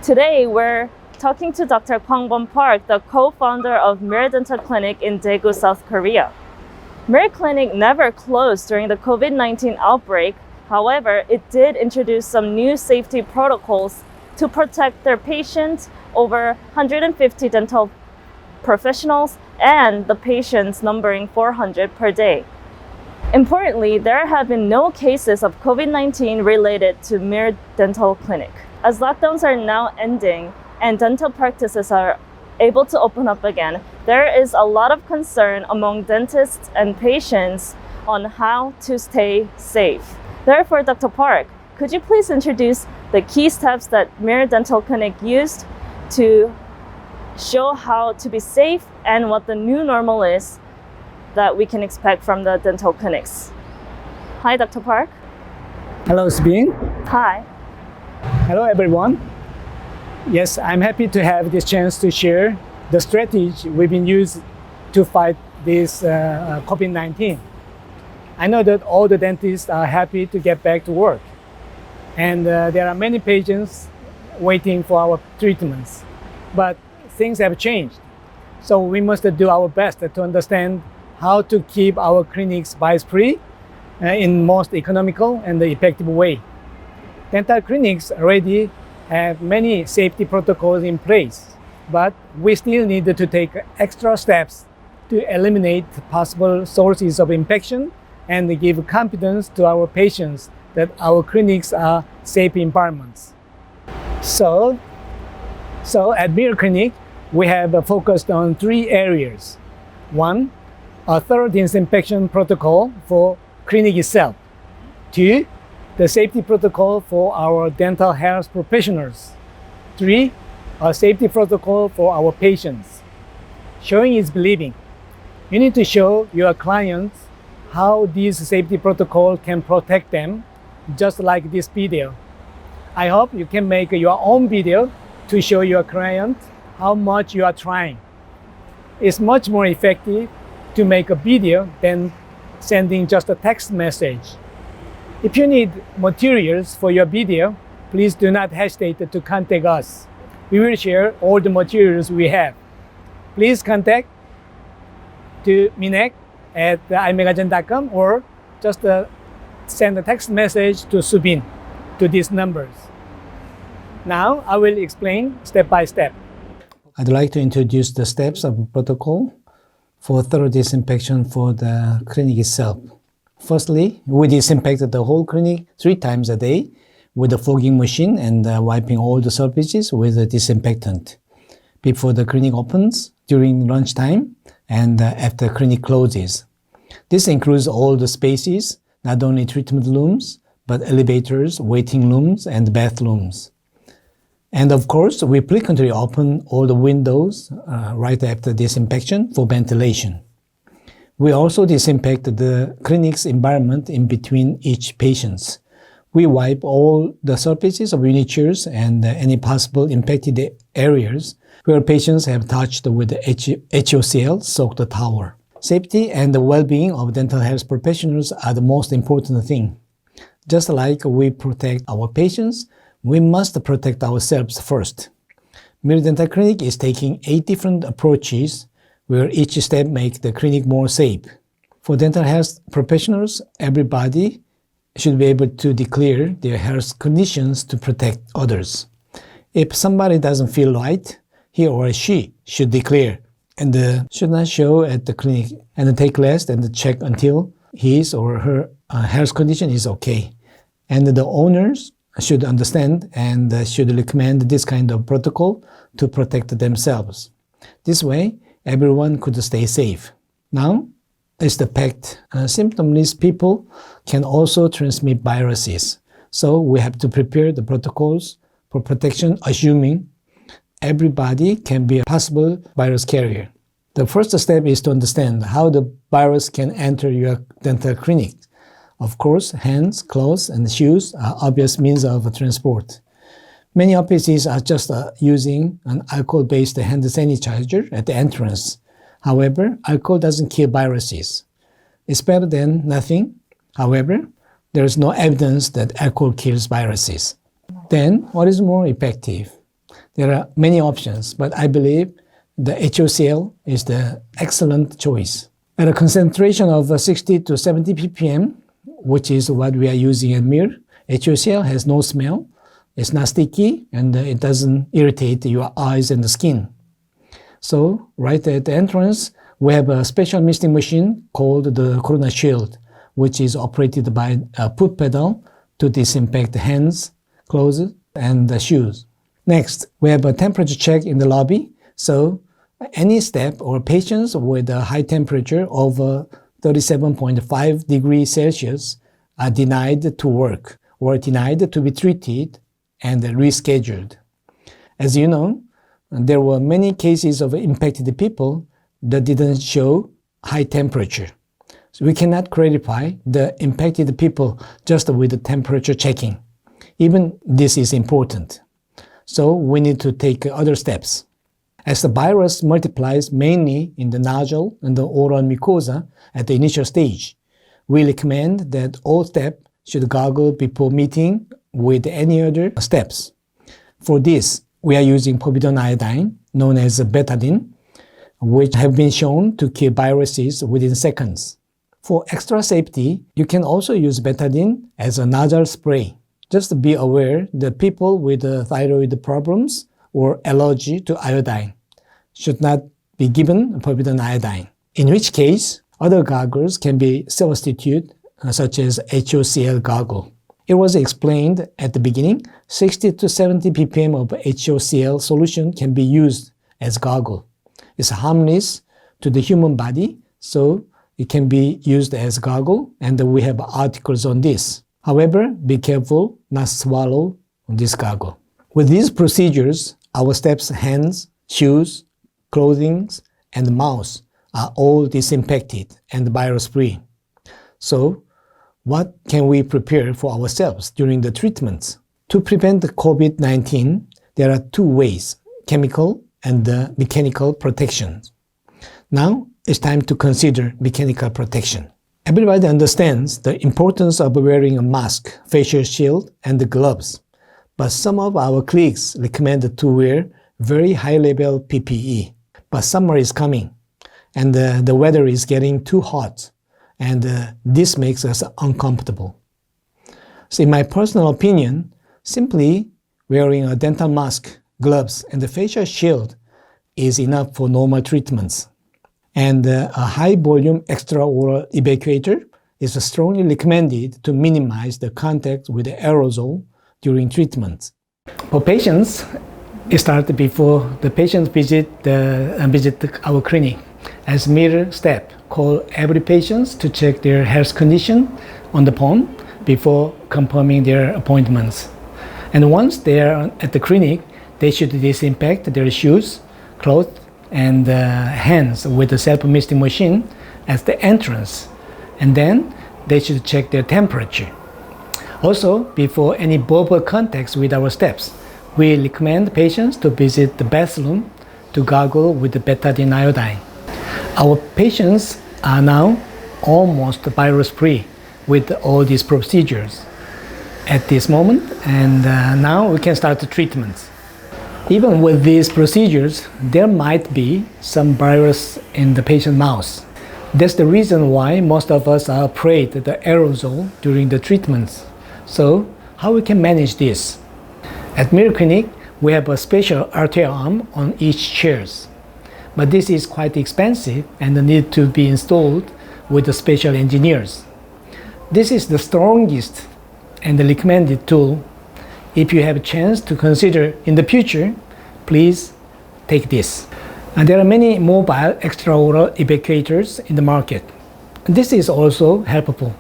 Today, we're talking to Dr. Kwang-Bon Park, the co-founder of Mir Dental Clinic in Daegu, South Korea. Mir Clinic never closed during the COVID-19 outbreak. However, it did introduce some new safety protocols to protect their patients, over 150 dental professionals, and the patients numbering 400 per day. Importantly, there have been no cases of COVID-19 related to Mir Dental Clinic. As lockdowns are now ending and dental practices are able to open up again, there is a lot of concern among dentists and patients on how to stay safe. Therefore, Dr. Park, could you please introduce the key steps that Mir Dental Clinic used to show how to be safe and what the new normal is that we can expect from the dental clinics? Hi, Dr. Park. Hello, Sabine. Hi. Hello, everyone. Yes, I'm happy to have this chance to share the strategy we've been using to fight this COVID-19. I know that all the dentists are happy to get back to work, and there are many patients waiting for our treatments. But things have changed, so we must do our best to understand how to keep our clinics virus-free in most economical and effective way. Dental clinics already have many safety protocols in place, but we still need to take extra steps to eliminate possible sources of infection and give confidence to our patients that our clinics are safe environments. So at Mir Clinic, we have focused on 3 areas. 1, a thorough disinfection protocol for clinic itself. 2, the safety protocol for our dental health professionals. 3, a safety protocol for our patients. Showing is believing. You need to show your clients how these safety protocols can protect them, just like this video. I hope you can make your own video to show your client how much you are trying. It's much more effective to make a video than sending just a text message. If you need materials for your video, please do not hesitate to contact us. We will share all the materials we have. Please contact to minek@imegagen.com or just send a text message to Subin to these numbers. Now I will explain step by step. I'd like to introduce the steps of protocol for thorough disinfection for the clinic itself. Firstly, we disinfect the whole clinic 3 times a day with a fogging machine and wiping all the surfaces with a disinfectant before the clinic opens, during lunchtime, and after clinic closes. This includes all the spaces, not only treatment rooms, but elevators, waiting rooms, and bathrooms. And of course, we frequently open all the windows right after disinfection for ventilation. We also disinfect the clinic's environment in between each patients. We wipe all the surfaces of unit chairs and any possible infected areas where patients have touched with the HOCl soaked towel. Safety and the well-being of dental health professionals are the most important thing. Just like we protect our patients, we must protect ourselves first. Mir Dental Clinic is taking 8 different approaches where each step makes the clinic more safe. For dental health professionals, everybody should be able to declare their health conditions to protect others. If somebody doesn't feel right, he or she should declare and should not show at the clinic and take rest and check until his or her health condition is okay. And the owners should understand and should recommend this kind of protocol to protect themselves. This way, everyone could stay safe. Now, is the fact symptomless people can also transmit viruses. So we have to prepare the protocols for protection, assuming everybody can be a possible virus carrier. The first step is to understand how the virus can enter your dental clinic. Of course, hands, clothes, and shoes are obvious means of transport. Many offices are just using an alcohol-based hand sanitizer at the entrance. However, alcohol doesn't kill viruses. It's better than nothing. However, there is no evidence that alcohol kills viruses. Then, what is more effective? There are many options, but I believe the HOCl is the excellent choice. At a concentration of 60 to 70 ppm, which is what we are using at MIR, HOCl has no smell, it's not sticky, and it doesn't irritate your eyes and the skin. So, right at the entrance, we have a special misting machine called the Corona Shield, which is operated by a foot pedal to disinfect the hands, clothes, and the shoes. Next, we have a temperature check in the lobby. So, any step or patients with a high temperature over 37.5 degrees Celsius are denied to work or denied to be treated and rescheduled. As you know, there were many cases of impacted people that didn't show high temperature. So we cannot clarify the impacted people just with the temperature checking. Even this is important. So we need to take other steps. As the virus multiplies mainly in the nostril and the oral mucosa at the initial stage, we recommend that all staff should gargle before meeting with any other steps. For this, we are using povidone iodine, known as betadine, which have been shown to kill viruses within seconds. For extra safety, you can also use betadine as a nasal spray. Just be aware that people with thyroid problems or allergy to iodine should not be given povidone iodine, in which case other goggles can be substituted, such as HOCl goggle. It was explained at the beginning, 60 to 70 ppm of HOCl solution can be used as goggle. It's harmless to the human body, so it can be used as goggle, and we have articles on this. However, be careful not swallow this goggle. With these procedures, our staff's hands, shoes, clothing, and mouth are all disinfected and virus-free. So, what can we prepare for ourselves during the treatments? To prevent the COVID-19, there are two ways, chemical and mechanical protection. Now, it's time to consider mechanical protection. Everybody understands the importance of wearing a mask, facial shield, and the gloves. But some of our colleagues recommend to wear very high-level PPE. But summer is coming, and the weather is getting too hot, and this makes us uncomfortable. So in my personal opinion, simply wearing a dental mask, gloves, and the facial shield is enough for normal treatments. And a high-volume extraoral evacuator is strongly recommended to minimize the contact with the aerosol during treatment. For patients, it starts before the patients visit our clinic. As MIR step, call every patient to check their health condition on the phone before confirming their appointments. And once they are at the clinic, they should disinfect their shoes, clothes, and hands with the self-misting machine at the entrance. And then they should check their temperature. Also, before any verbal contacts with our staffs, we recommend patients to visit the bathroom to gargle with the betadine iodine. Our patients are now almost virus-free with all these procedures at this moment, and now we can start the treatments. Even with these procedures, there might be some virus in the patient's mouth. That's the reason why most of us are afraid of the aerosol during the treatments. So, how we can manage this? At MIR Clinic, we have a special RTL arm on each chair. But this is quite expensive and need to be installed with the special engineers. This is the strongest and the recommended tool. If you have a chance to consider in the future, please take this. And there are many mobile extraoral evacuators in the market. This is also helpful.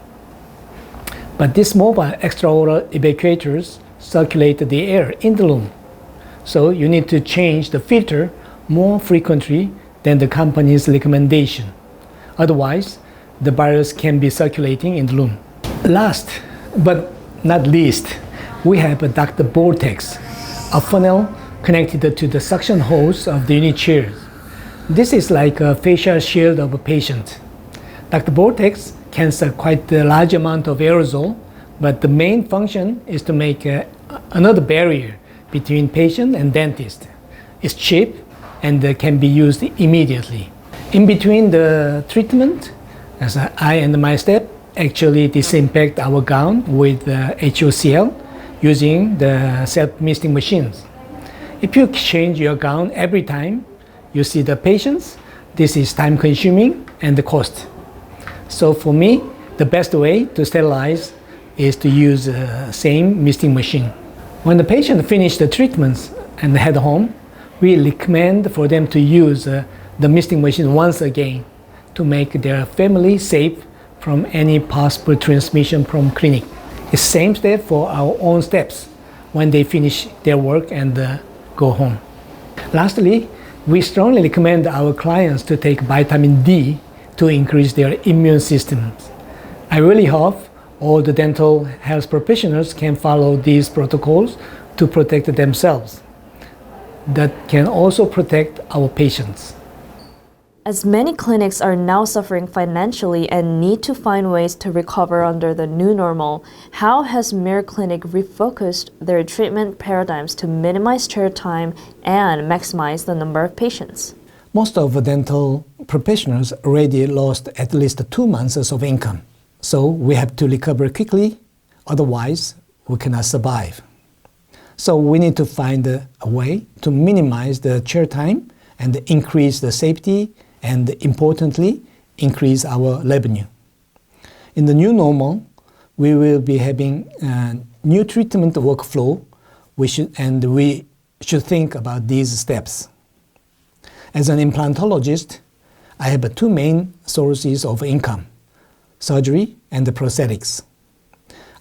But these mobile extraoral evacuators circulate the air in the room. So you need to change the filter more frequently than the company's recommendation. Otherwise, the virus can be circulating in the room. Last but not least, we have a duct vortex, a funnel connected to the suction hose of the unit chairs. This is like a facial shield of a patient. Duct vortex can suck quite a large amount of aerosol, but the main function is to make another barrier between patient and dentist. It's cheap and can be used immediately. In between the treatment, as I and my staff actually disinfect our gown with HOCl using the self-misting machines. If you change your gown every time you see the patients, this is time consuming and the cost. So for me, the best way to sterilize is to use the same misting machine. When the patient finishes the treatments and head home, we recommend for them to use the misting machine once again to make their family safe from any possible transmission from clinic. It's same step for our own steps when they finish their work and go home. Lastly, we strongly recommend our clients to take vitamin D to increase their immune systems. I really hope all the dental health professionals can follow these protocols to protect themselves. That can also protect our patients. As many clinics are now suffering financially and need to find ways to recover under the new normal, how has Mir Clinic refocused their treatment paradigms to minimize chair time and maximize the number of patients? Most of the dental professionals already lost at least 2 months of income. So we have to recover quickly, otherwise we cannot survive. So we need to find a way to minimize the chair time and increase the safety and importantly, increase our revenue. In the new normal, we will be having a new treatment workflow. We should think about these steps. As an implantologist, I have 2 main sources of income, surgery and the prosthetics.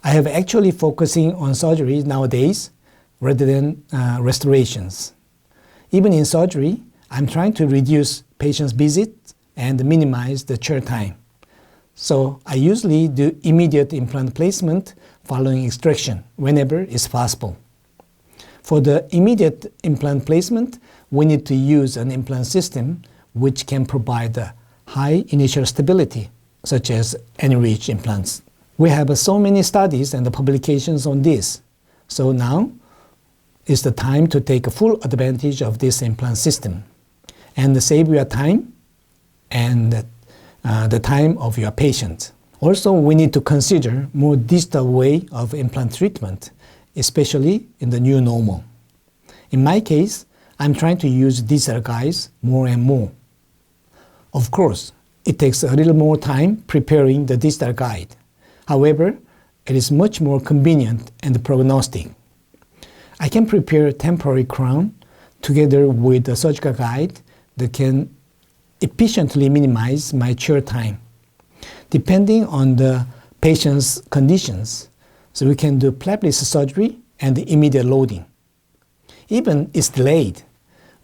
I have actually focusing on surgery nowadays rather than restorations. Even in surgery, I'm trying to reduce patients' visits and minimize the chair time. So I usually do immediate implant placement following extraction whenever it's possible. For the immediate implant placement, we need to use an implant system which can provide a high initial stability, such as Enrich implants. We have so many studies and publications on this. So now is the time to take full advantage of this implant system and save your time and the time of your patient. Also, we need to consider more digital way of implant treatment, especially in the new normal. In my case, I'm trying to use digital guides more and more. Of course, it takes a little more time preparing the digital guide. However, it is much more convenient and prognostic. I can prepare a temporary crown together with a surgical guide that can efficiently minimize my chair time. Depending on the patient's conditions, so we can do flapless surgery and immediate loading. Even it's delayed,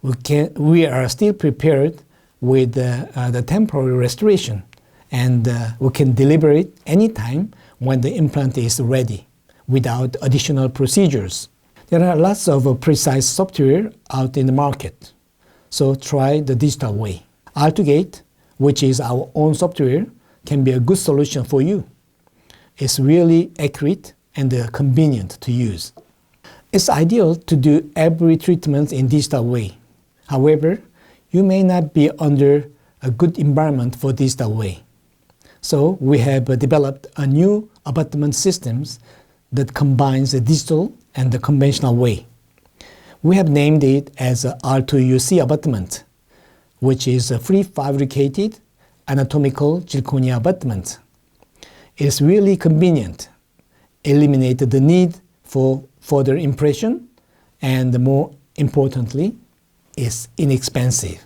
we are still prepared with the temporary restoration, and we can deliver it anytime when the implant is ready without additional procedures. There are lots of precise software out in the market, so try the digital way. AltoGate, which is our own software, can be a good solution for you. It's really accurate and convenient to use. It's ideal to do every treatment in digital way. However, you may not be under a good environment for digital way. So we have developed a new abutment systems that combines the digital and the conventional way. We have named it as R2UC abutment, which is a prefabricated anatomical zirconia abutment. It is really convenient, eliminate the need for further impression, and more importantly, is inexpensive.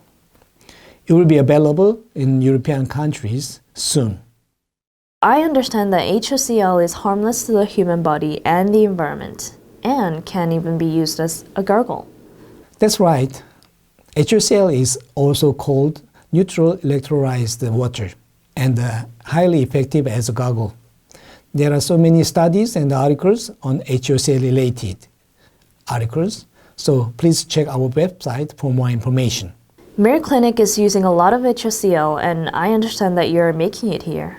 It will be available in European countries soon. I understand that HOCl is harmless to the human body and the environment, and can even be used as a gargle. That's right. HOCl is also called neutral electrolyzed water and highly effective as a gargle. There are so many studies and articles on HOCl related articles, so please check our website for more information. Mir Clinic is using a lot of HOCl, and I understand that you're making it here.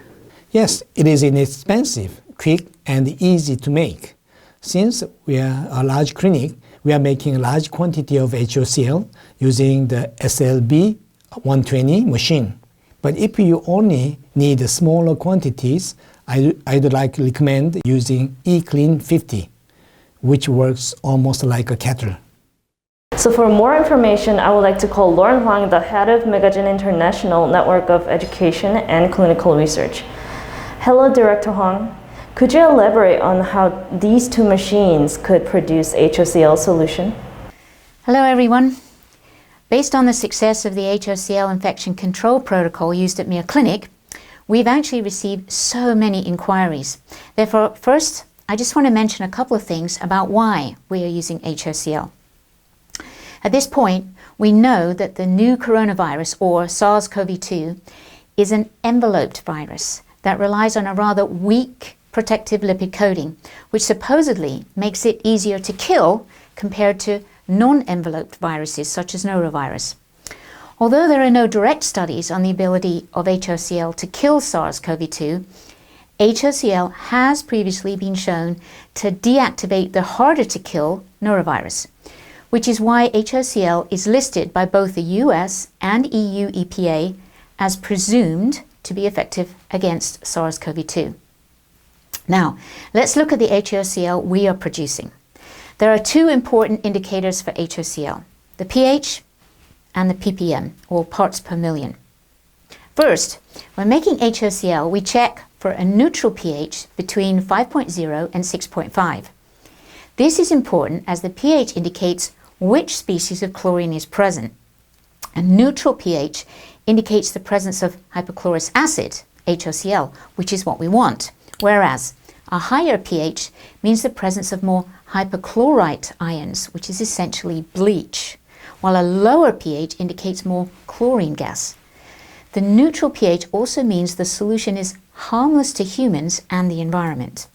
Yes, it is inexpensive, quick, and easy to make. Since we are a large clinic, we are making a large quantity of HOCl using the SLB 120 machine. But if you only need smaller quantities, I'd like to recommend using eClean 50, which works almost like a kettle. So for more information, I would like to call Lauren Huang, the head of Megagen International Network of Education and Clinical Research. Hello, Director Huang. Could you elaborate on how these two machines could produce HOCl solution? Hello, everyone. Based on the success of the HOCl infection control protocol used at Mayo Clinic, we've actually received so many inquiries. Therefore, first, I just want to mention a couple of things about why we are using HOCl. At this point, we know that the new coronavirus, or SARS-CoV-2, is an enveloped virus that relies on a rather weak protective lipid coating, which supposedly makes it easier to kill compared to non-enveloped viruses such as norovirus. Although there are no direct studies on the ability of HOCl to kill SARS-CoV-2, HOCl has previously been shown to deactivate the harder to kill norovirus, which is why HOCl is listed by both the US and EU EPA as presumed to be effective against SARS-CoV-2. Now, let's look at the HOCl we are producing. There are two important indicators for HOCl, the pH and the ppm, or parts per million. First, when making HOCl, we check for a neutral pH between 5.0 and 6.5. This is important as the pH indicates which species of chlorine is present. A neutral pH indicates the presence of hypochlorous acid, HOCl, which is what we want, whereas a higher pH means the presence of more hypochlorite ions, which is essentially bleach, while a lower pH indicates more chlorine gas. The neutral pH also means the solution is harmless to humans and the environment.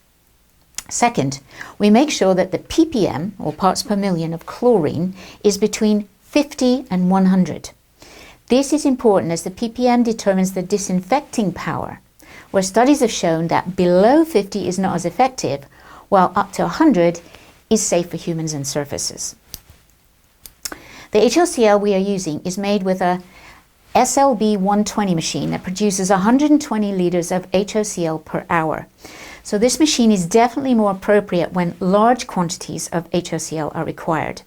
Second, we make sure that the ppm, or parts per million of chlorine, is between 50 and 100. This is important as the ppm determines the disinfecting power, where studies have shown that below 50 is not as effective, while up to 100 is safe for humans and surfaces. The HOCl we are using is made with a SLB 120 machine that produces 120 liters of HOCl per hour. So this machine is definitely more appropriate when large quantities of HOCl are required.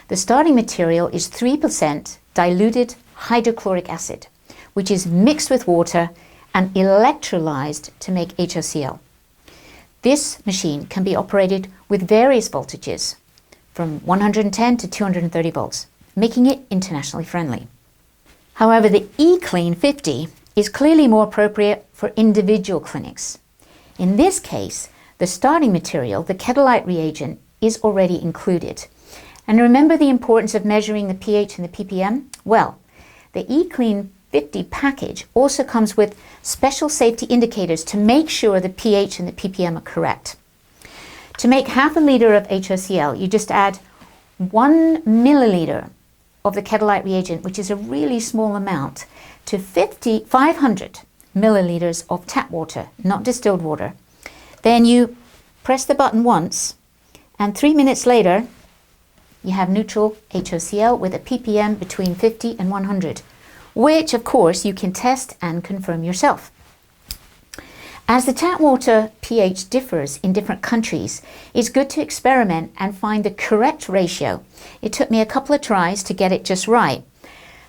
The starting material is 3% diluted hydrochloric acid, which is mixed with water and electrolyzed to make HOCl. This machine can be operated with various voltages, from 110 to 230 volts, making it internationally friendly. However, the eClean 50 is clearly more appropriate for individual clinics. In this case, the starting material, the Kedilite reagent, is already included. And remember the importance of measuring the pH and the ppm? Well, the eClean 50 package also comes with special safety indicators to make sure the pH and the ppm are correct. To make half a liter of HOCl, you just add 1 milliliter of the Kedilite reagent, which is a really small amount, to 500 milliliters of tap water, not distilled water. Then you press the button once, and 3 minutes later, you have neutral HOCl with a ppm between 50 and 100, which of course you can test and confirm yourself. As the tap water pH differs in different countries, it's good to experiment and find the correct ratio. It took me a couple of tries to get it just right,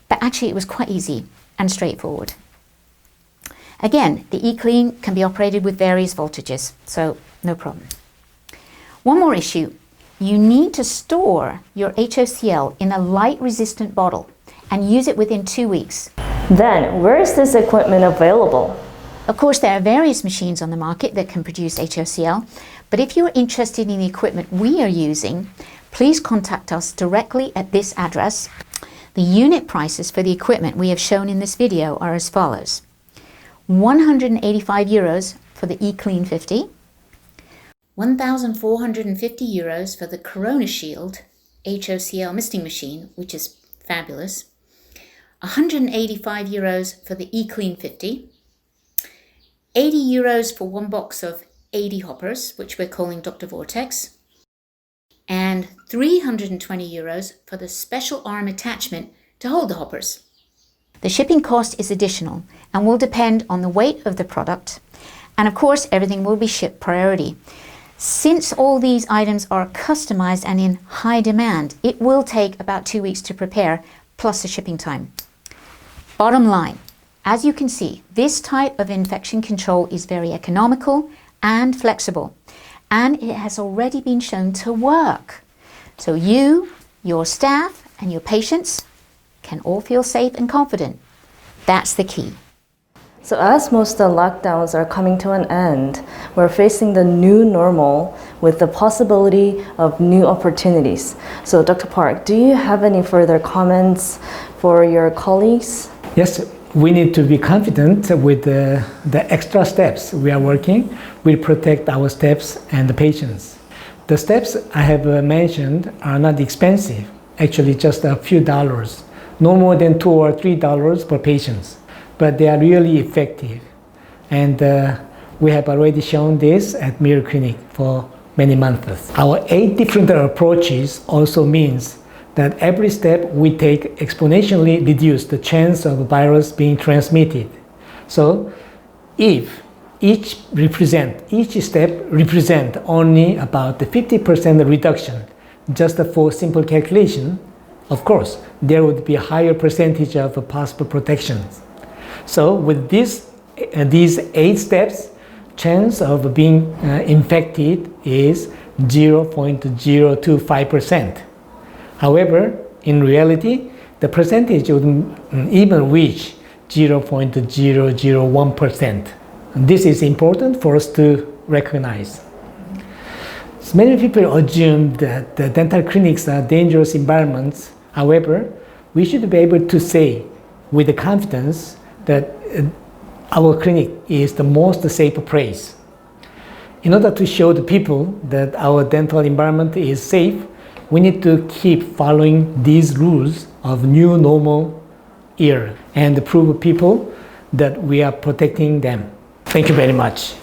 but actually it was quite easy and straightforward. Again, the eClean can be operated with various voltages, so no problem. One more issue. You need to store your HOCl in a light-resistant bottle and use it within 2 weeks. Then, where is this equipment available? Of course, there are various machines on the market that can produce HOCl, but if you're interested in the equipment we are using, please contact us directly at this address. The unit prices for the equipment we have shown in this video are as follows. 185 euros for the eClean 50, 1,450 euros for the Corona Shield HOCl misting machine, which is fabulous, 185 euros for the eClean 50, 80 euros for one box of 80 hoppers, which we're calling Dr. Vortex, and and €320 for the special arm attachment to hold the hoppers. The shipping cost is additional and will depend on the weight of the product, and of course everything will be shipped priority. Since all these items are customized and in high demand, it will take about 2 weeks to prepare, plus the shipping time. Bottom line, as you can see, this type of infection control is very economical and flexible, and it has already been shown to work. So you, your staff, and your patients can all feel safe and confident. That's the key. So as most of the lockdowns are coming to an end, we're facing the new normal with the possibility of new opportunities. So Dr. Park, do you have any further comments for your colleagues? Yes, we need to be confident with the extra steps we are working. We protect our staffs and the patients. The steps I have mentioned are not expensive, actually just a few dollars, no more than $2 or $3 per patient, but they are really effective. And we have already shown this at Mayo Clinic for many months. Our 8 different approaches also means that every step we take exponentially reduces the chance of a virus being transmitted. So if each step represents only about the 50% reduction, just for simple calculation, of course, there would be a higher percentage of possible protections. So with these 8 steps, chance of being infected is 0.025%. However, in reality, the percentage would even reach 0.001%. This is important for us to recognize. So many people assume that the dental clinics are dangerous environments. However, we should be able to say with confidence that our clinic is the most safe place. In order to show the people that our dental environment is safe, we need to keep following these rules of new normal era and prove people that we are protecting them. Thank you very much.